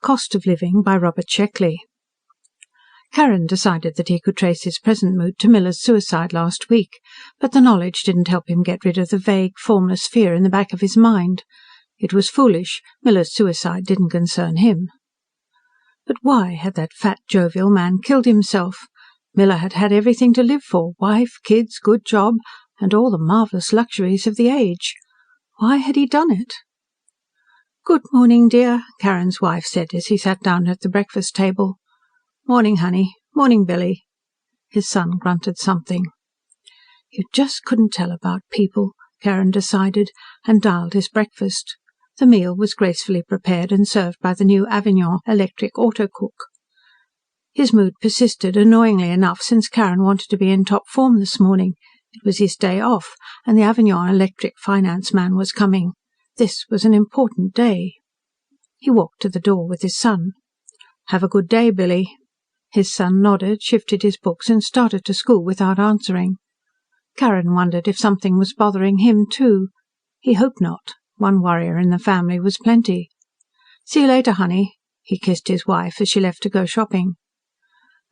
Cost of Living by Robert Sheckley. Karen decided that he could trace his present mood to Miller's suicide last week, but the knowledge didn't help him get rid of the vague, formless fear in the back of his mind. It was foolish. Miller's suicide didn't concern him. But why had that fat, jovial man killed himself? Miller had had everything to live for: wife, kids, good job, and all the marvellous luxuries of the age. Why had he done it? "Good morning, dear," Karen's wife said as he sat down at the breakfast table. "Morning, honey. Morning, Billy." His son grunted something. You just couldn't tell about people, Karen decided, and dialed his breakfast. The meal was gracefully prepared and served by the new Avignon electric auto-cook. His mood persisted, annoyingly enough, since Karen wanted to be in top form this morning. It was his day off, and the Avignon electric finance man was coming. This was an important day. He walked to the door with his son. "Have a good day, Billy." His son nodded, shifted his books, and started to school without answering. Karen wondered if something was bothering him too. He hoped not. One worrier in the family was plenty. "See you later, honey." He kissed his wife as she left to go shopping.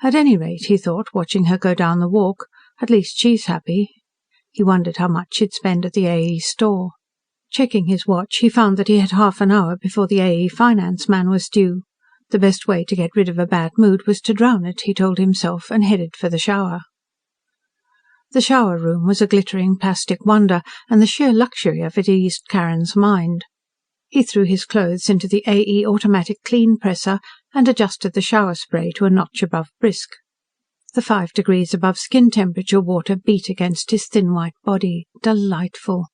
At any rate, he thought, watching her go down the walk, at least she's happy. He wondered how much she'd spend at the A.E. store. Checking his watch, he found that he had half an hour before the A.E. finance man was due. The best way to get rid of a bad mood was to drown it, he told himself, and headed for the shower. The shower room was a glittering plastic wonder, and the sheer luxury of it eased Karen's mind. He threw his clothes into the A.E. automatic clean presser and adjusted the shower spray to a notch above brisk. The 5 degrees above skin temperature water beat against his thin white body. Delightful.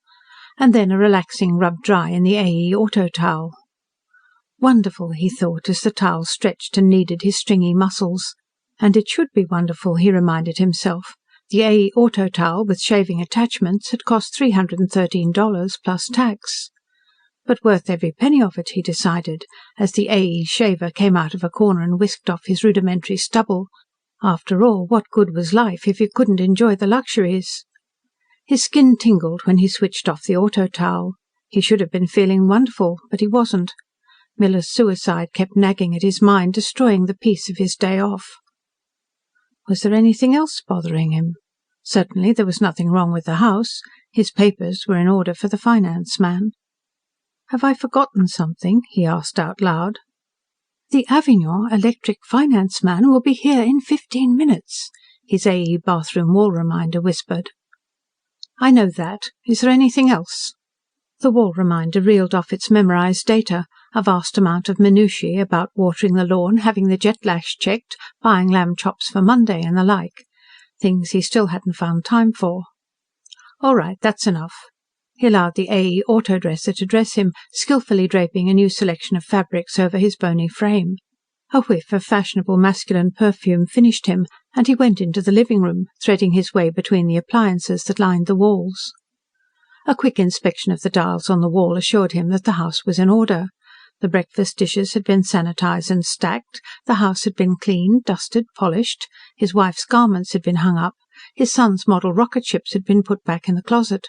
And then a relaxing rub dry in the A.E. auto towel. Wonderful, he thought, as the towel stretched and kneaded his stringy muscles. And it should be wonderful, he reminded himself. The A.E. auto towel, with shaving attachments, had cost $313 plus tax. But worth every penny of it, he decided, as the A.E. shaver came out of a corner and whisked off his rudimentary stubble. After all, what good was life if you couldn't enjoy the luxuries? His skin tingled when he switched off the auto towel. He should have been feeling wonderful, but he wasn't. Miller's suicide kept nagging at his mind, destroying the peace of his day off. Was there anything else bothering him? Certainly there was nothing wrong with the house. His papers were in order for the finance man. "Have I forgotten something?" he asked out loud. "The Avignon electric finance man will be here in 15 minutes," his A.E. bathroom wall reminder whispered. "I know that. Is there anything else?" The wall reminder reeled off its memorized data, a vast amount of minutiae about watering the lawn, having the jet lash checked, buying lamb chops for Monday, and the like. Things he still hadn't found time for. "All right, that's enough." He allowed the A.E. autodresser to dress him, skillfully draping a new selection of fabrics over his bony frame. A whiff of fashionable masculine perfume finished him, and he went into the living room, threading his way between the appliances that lined the walls. A quick inspection of the dials on the wall assured him that the house was in order. The breakfast dishes had been sanitized and stacked, the house had been cleaned, dusted, polished, his wife's garments had been hung up, his son's model rocket ships had been put back in the closet.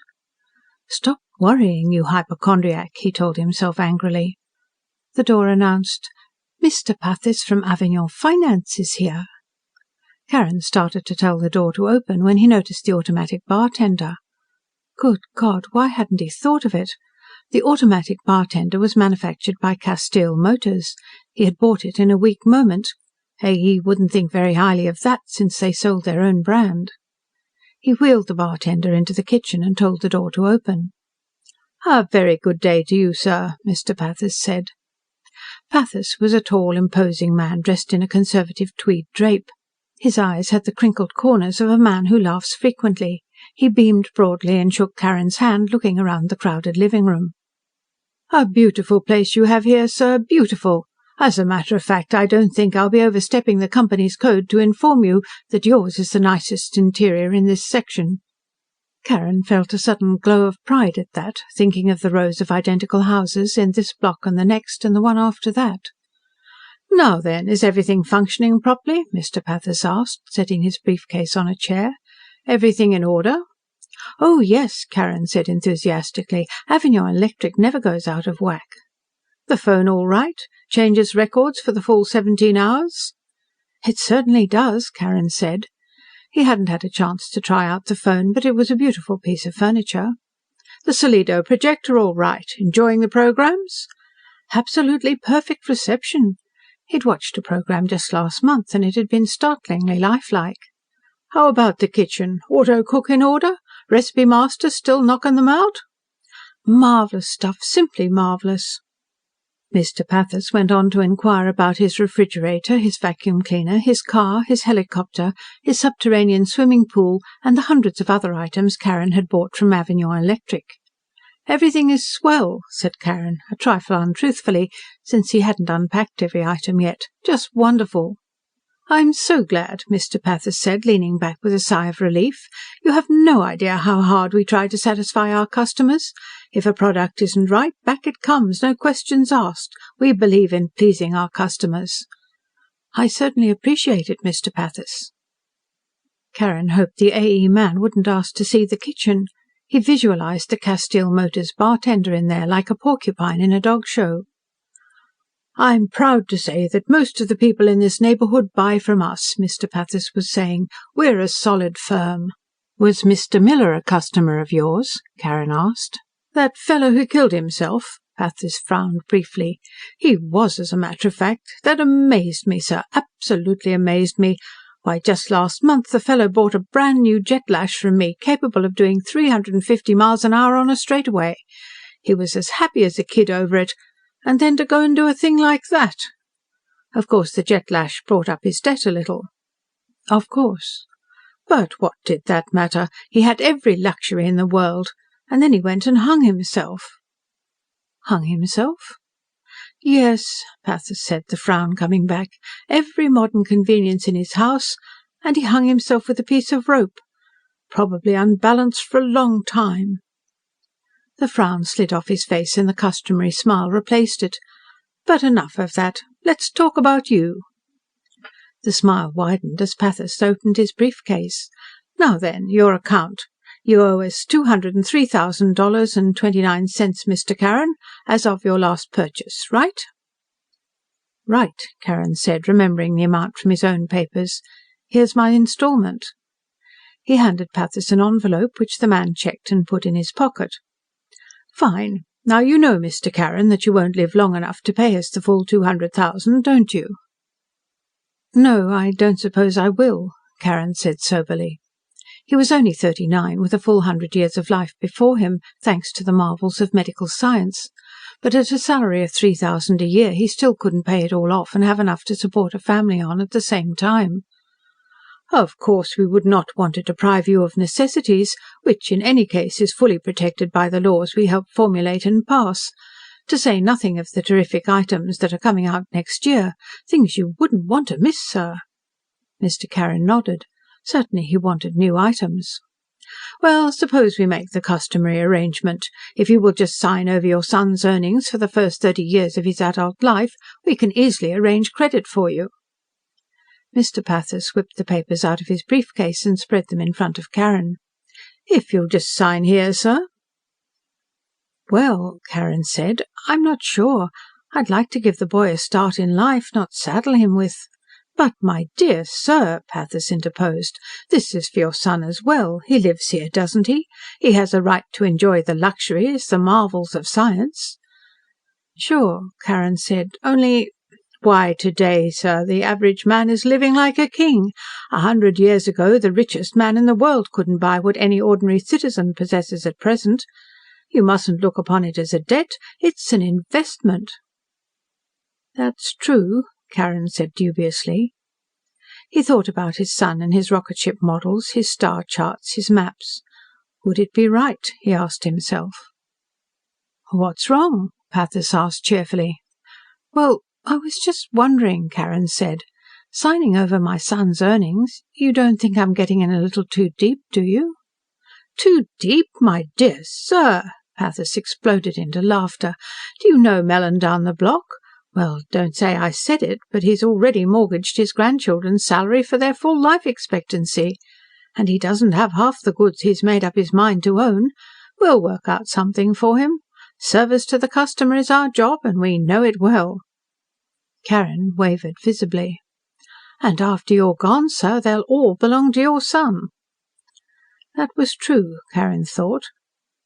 "Stop worrying, you hypochondriac," he told himself angrily. The door announced, "Mr. Pathis from Avignon Finance is here." Karen started to tell the door to open when he noticed the automatic bartender. Good God, why hadn't he thought of it? The automatic bartender was manufactured by Castile Motors. He had bought it in a weak moment. A.E. wouldn't think very highly of that, since they sold their own brand. He wheeled the bartender into the kitchen and told the door to open. "A very good day to you, sir," Mr. Pathis said. Pathis was a tall, imposing man dressed in a conservative tweed drape. His eyes had the crinkled corners of a man who laughs frequently. He beamed broadly and shook Karen's hand, looking around the crowded living room. "A beautiful place you have here, sir, beautiful. As a matter of fact, I don't think I'll be overstepping the company's code to inform you that yours is the nicest interior in this section." Karen felt a sudden glow of pride at that, thinking of the rows of identical houses in this block and the next and the one after that. "Now then, is everything functioning properly?" Mr. Pathis asked, setting his briefcase on a chair. "Everything in order?" "Oh, yes," Karen said enthusiastically. "Avignon Electric never goes out of whack." The phone all right? Changes records for the full 17 hours? It certainly does, Karen said. He hadn't had a chance to try out the phone, but it was a beautiful piece of furniture. The Solido projector all right? Enjoying the programs? Absolutely perfect reception. He'd watched a program just last month, and it had been startlingly lifelike. How about the kitchen? Auto cook in order? Recipe master still knocking them out? Marvellous stuff, simply marvellous. Mr. Pathis went on to inquire about his refrigerator, his vacuum cleaner, his car, his helicopter, his subterranean swimming pool, and the hundreds of other items Karen had bought from Avignon Electric. "Everything is swell," said Karen, a trifle untruthfully, since he hadn't unpacked every item yet. "Just wonderful." "I'm so glad," Mr. Pathis said, leaning back with a sigh of relief. "You have no idea how hard we try to satisfy our customers. If a product isn't right, back it comes, no questions asked. We believe in pleasing our customers." "I certainly appreciate it, Mr. Pathis." Karen hoped the A.E. man wouldn't ask to see the kitchen. He visualised the Castile Motors bartender in there like a porcupine in a dog show. "I'm proud to say that most of the people in this neighbourhood buy from us," Mr. Pathis was saying. "We're a solid firm." "Was Mr. Miller a customer of yours?" Karen asked. "That fellow who killed himself?" Pathis frowned briefly. "He was, as a matter of fact. That amazed me, sir, absolutely amazed me. Why, just last month the fellow bought a brand new jet lash from me, capable of doing 350 miles an hour on a straightaway. He was as happy as a kid over it. And then to go and do a thing like that! Of course the jet lash brought up his debt a little." "Of course." "But what did that matter? He had every luxury in the world. And then he went and hung himself." "Hung himself?" "Yes," Pathis said, the frown coming back. "Every modern convenience in his house, and he hung himself with a piece of rope. Probably unbalanced for a long time." The frown slid off his face and the customary smile replaced it. "But enough of that. Let's talk about you." The smile widened as Pathis opened his briefcase. "Now then, your account. You owe us $203,000.29, Mr. Karen, as of your last purchase, right?" "Right," Karen said, remembering the amount from his own papers. "Here's my instalment." He handed Pathis an envelope, which the man checked and put in his pocket. "Fine. Now you know, Mr. Karen, that you won't live long enough to pay us the full $200,000, don't you?" "No, I don't suppose I will," Karen said soberly. He was only 39, with a full 100 years of life before him, thanks to the marvels of medical science. But at a salary of $3,000 a year he still couldn't pay it all off and have enough to support a family on at the same time. "Of course we would not want to deprive you of necessities, which in any case is fully protected by the laws we help formulate and pass. To say nothing of the terrific items that are coming out next year. Things you wouldn't want to miss, sir." Mr. Karen nodded. Certainly he wanted new items. "Well, suppose we make the customary arrangement. If you will just sign over your son's earnings for the first 30 years of his adult life, we can easily arrange credit for you." Mr. Pathis whipped the papers out of his briefcase and spread them in front of Karen. "If you'll just sign here, sir." "Well," Karen said, "I'm not sure. I'd like to give the boy a start in life, not saddle him with—" "But, my dear sir," Pathis interposed, "this is for your son as well. He lives here, doesn't he? He has a right to enjoy the luxuries, the marvels of science." "Sure," Karen said, "only—" "Why, today, sir, the average man is living like a king. 100 years ago the richest man in the world couldn't buy what any ordinary citizen possesses at present. You mustn't look upon it as a debt. It's an investment." "That's true," Karen said dubiously. He thought about his son and his rocket ship models, his star charts, his maps. Would it be right? He asked himself. "What's wrong?" Pathis asked cheerfully. "Well, I was just wondering," Karen said. "Signing over my son's earnings, you don't think I'm getting in a little too deep, do you?" "Too deep, my dear sir!" Pathis exploded into laughter. "Do you know Mellon down the block? Well, don't say I said it, but he's already mortgaged his grandchildren's salary for their full life expectancy. And he doesn't have half the goods he's made up his mind to own. We'll work out something for him. Service to the customer is our job, and we know it well." Karen wavered visibly. "And after you're gone, sir, they'll all belong to your son." That was true, Karen thought.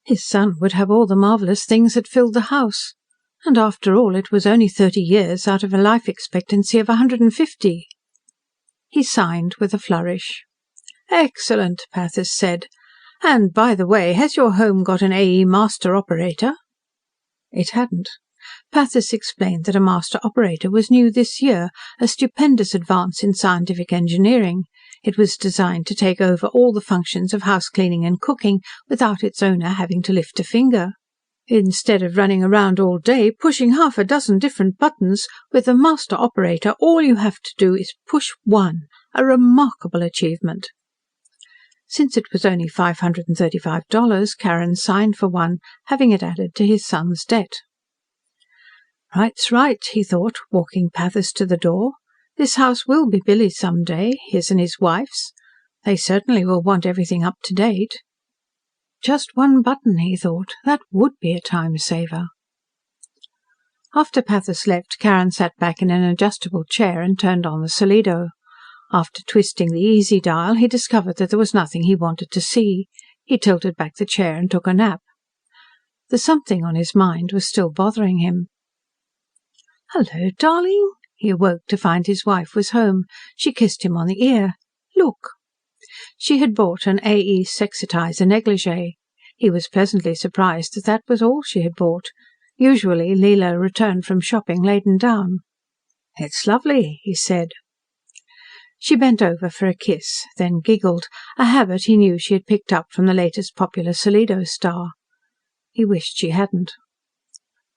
His son would have all the marvellous things that filled the house. And after all, it was only 30 years out of a life expectancy of 150. He signed with a flourish. "Excellent," Pathis said. "And, by the way, has your home got an AE master operator?" It hadn't. Pathis explained that a master operator was new this year, a stupendous advance in scientific engineering. It was designed to take over all the functions of house cleaning and cooking without its owner having to lift a finger. Instead of running around all day pushing half a dozen different buttons, with a master operator all you have to do is push one. A remarkable achievement. Since it was only $535, Karen signed for one, having it added to his son's debt. "Right's right," he thought, walking Pathis to the door. "This house will be Billy's some day, his and his wife's. They certainly will want everything up to date." Just one button, he thought. That would be a time saver. After Pathis left, Karen sat back in an adjustable chair and turned on the Solido. After twisting the easy dial, he discovered that there was nothing he wanted to see. He tilted back the chair and took a nap. The something on his mind was still bothering him. "Hello, darling." He awoke to find his wife was home. She kissed him on the ear. "Look." She had bought an AE sexitizer negligee. He was pleasantly surprised that that was all she had bought. Usually Leela returned from shopping laden down. "It's lovely," he said. She bent over for a kiss, then giggled, a habit he knew she had picked up from the latest popular Solido star. He wished she hadn't.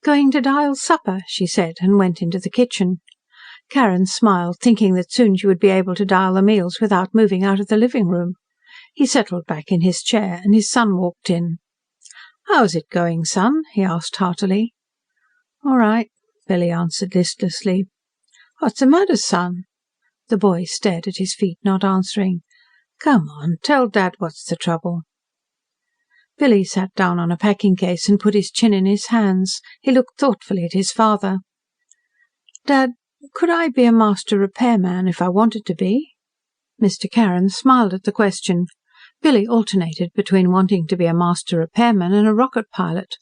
"Going to dial supper," she said, and went into the kitchen. Karen smiled, thinking that soon she would be able to dial the meals without moving out of the living room. He settled back in his chair, and his son walked in. "How's it going, son?" he asked heartily. "All right," Billy answered listlessly. "What's the matter, son?" The boy stared at his feet, not answering. "Come on, tell Dad what's the trouble." Billy sat down on a packing case and put his chin in his hands. He looked thoughtfully at his father. "Dad, could I be a master repairman if I wanted to be?" Mr. Carron smiled at the question. Billy alternated between wanting to be a master repairman and a rocket pilot.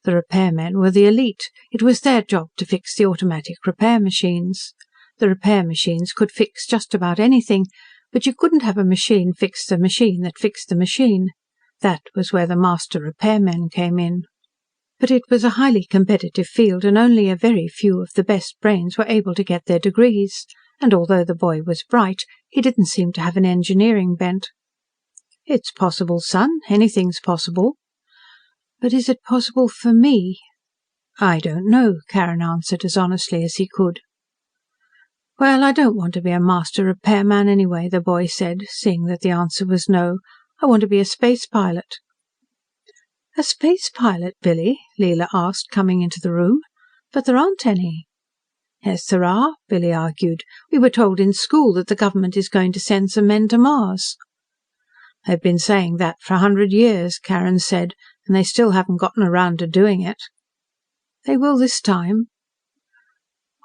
The repairmen were the elite. It was their job to fix the automatic repair machines. The repair machines could fix just about anything, but you couldn't have a machine fix the machine that fixed the machine. That was where the master repairmen came in. But it was a highly competitive field, and only a very few of the best brains were able to get their degrees, and although the boy was bright, he didn't seem to have an engineering bent. "It's possible, son. Anything's possible." "But is it possible for me?" "I don't know," Karen answered as honestly as he could. "Well, I don't want to be a master repairman anyway," the boy said, seeing that the answer was no. "I want to be a space pilot." "A space pilot, Billy?" Leela asked, coming into the room. "But there aren't any." "Yes, there are," Billy argued. "We were told in school that the government is going to send some men to Mars." "They've been saying that for 100 years," Karen said, "and they still haven't gotten around to doing it." "They will this time."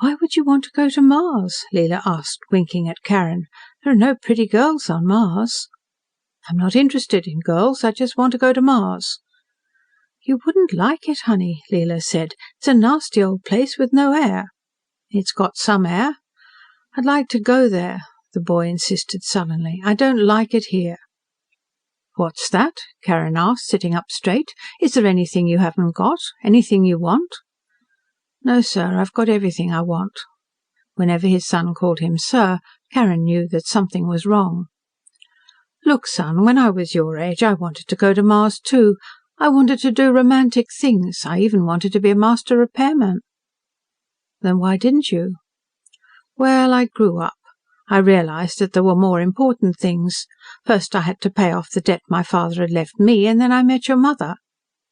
"Why would you want to go to Mars?" Leela asked, winking at Karen. "There are no pretty girls on Mars." "I'm not interested in girls. I just want to go to Mars." "You wouldn't like it, honey," Leela said. "It's a nasty old place with no air." "It's got some air." "I'd like to go there," the boy insisted sullenly. "I don't like it here." "What's that?" Karen asked, sitting up straight. "Is there anything you haven't got? Anything you want?" "No, sir, I've got everything I want." Whenever his son called him sir, Karen knew that something was wrong. "Look, son, when I was your age I wanted to go to Mars too. I wanted to do romantic things. I even wanted to be a master repairman." "Then why didn't you?" "Well, I grew up. I realised that there were more important things. First I had to pay off the debt my father had left me, and then I met your mother."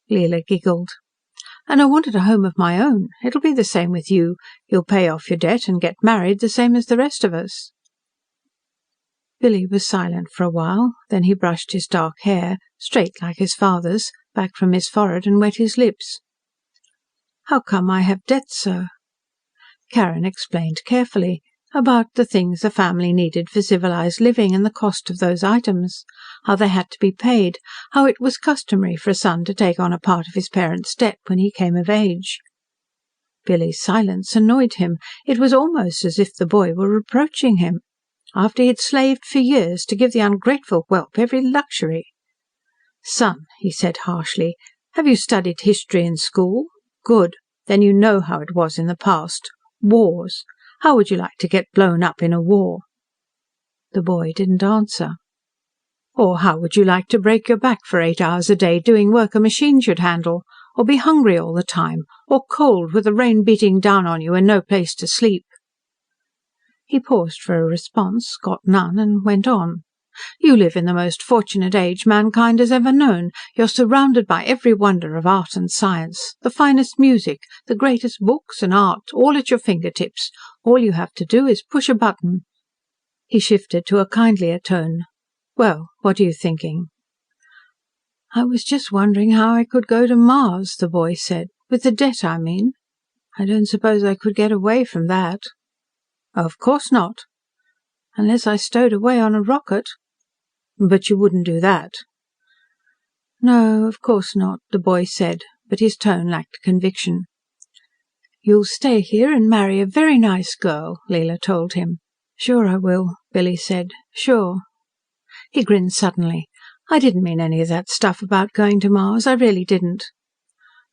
Leela giggled. "And I wanted a home of my own. It'll be the same with you. You'll pay off your debt and get married the same as the rest of us." Billy was silent for a while. Then he brushed his dark hair, straight like his father's, back from his forehead and wet his lips. How come I have debts, sir?" Karen explained carefully about the things the family needed for civilised living and the cost of those items, how they had to be paid, how it was customary for a son to take on a part of his parents' debt when he came of age. Billy's silence annoyed him. It was almost as if the boy were reproaching him, after he had slaved for years to give the ungrateful whelp every luxury. "Son," he said harshly, "have you studied history in school? Good. Then you know how it was in the past. Wars. How would you like to get blown up in a war?" The boy didn't answer. "Or how would you like to break your back for 8 hours a day doing work a machine should handle? Or be hungry all the time? Or cold with the rain beating down on you and no place to sleep?" He paused for a response, got none, and went on. "You live in the most fortunate age mankind has ever known. You're surrounded by every wonder of art and science, the finest music, the greatest books and art, all at your fingertips. All you have to do is push a button." He shifted to a kindlier tone. "Well, what are you thinking?" "I was just wondering how I could go to Mars," the boy said. "With the debt, I mean. I don't suppose I could get away from that." "Of course not." "Unless I stowed away on a rocket." "But you wouldn't do that." "No, of course not," the boy said, but his tone lacked conviction. "You'll stay here and marry a very nice girl," Leela told him. "Sure I will," Billy said. "Sure." He grinned suddenly. "I didn't mean any of that stuff about going to Mars. I really didn't."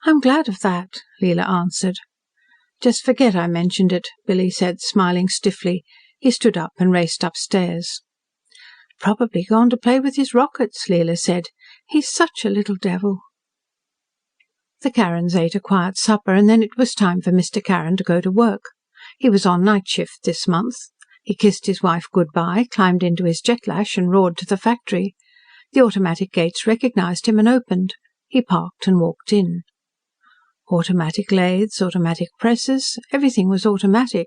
"I'm glad of that," Leela answered. "Just forget I mentioned it," Billy said, smiling stiffly. He stood up and raced upstairs. "Probably gone to play with his rockets," Leela said. "He's such a little devil." The Carrons ate a quiet supper, and then it was time for Mr. Carron to go to work. He was on night shift this month. He kissed his wife good-bye, climbed into his jetlash and roared to the factory. The automatic gates recognised him and opened. He parked and walked in. Automatic lathes, automatic presses, everything was automatic.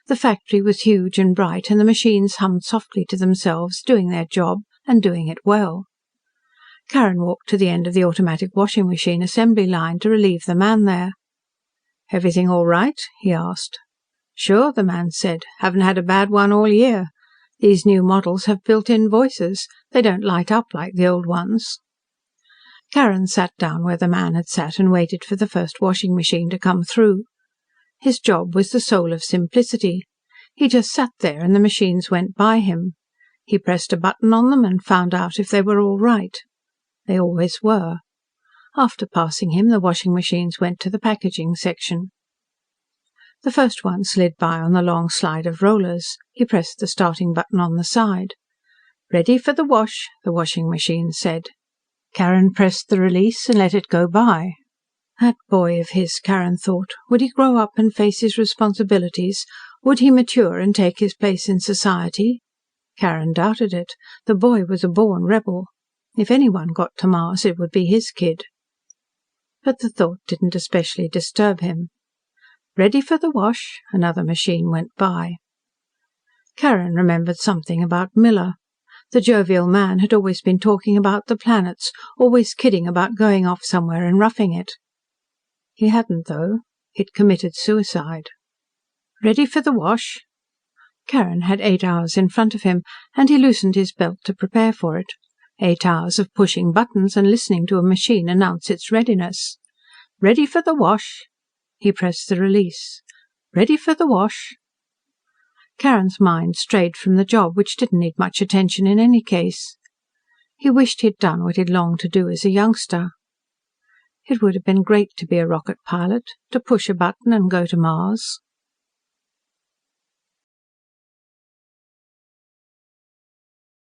The factory was huge and bright, and the machines hummed softly to themselves, doing their job, and doing it well. Carron walked to the end of the automatic washing machine assembly line to relieve the man there. "Everything all right?" he asked. "Sure," the man said. "Haven't had a bad one all year. These new models have built-in voices. They don't light up like the old ones." Carron sat down where the man had sat and waited for the first washing machine to come through. His job was the soul of simplicity. He just sat there and the machines went by him. He pressed a button on them and found out if they were all right. They always were. After passing him, the washing machines went to the packaging section. The first one slid by on the long slide of rollers. He pressed the starting button on the side. "Ready for the wash," the washing machine said. Carron pressed the release and let it go by. That boy of his, Carron thought. Would he grow up and face his responsibilities? Would he mature and take his place in society? Carron doubted it. The boy was a born rebel. If anyone got to Mars, it would be his kid. But the thought didn't especially disturb him. "Ready for the wash," another machine went by. Carron remembered something about Miller. The jovial man had always been talking about the planets, always kidding about going off somewhere and roughing it. He hadn't, though. He'd committed suicide. "Ready for the wash?" Carron had 8 hours in front of him, and he loosened his belt to prepare for it. 8 hours of pushing buttons and listening to a machine announce its readiness. "Ready for the wash." He pressed the release. "Ready for the wash." Carron's mind strayed from the job, which didn't need much attention in any case. He wished he'd done what he'd longed to do as a youngster. It would have been great to be a rocket pilot, to push a button and go to Mars.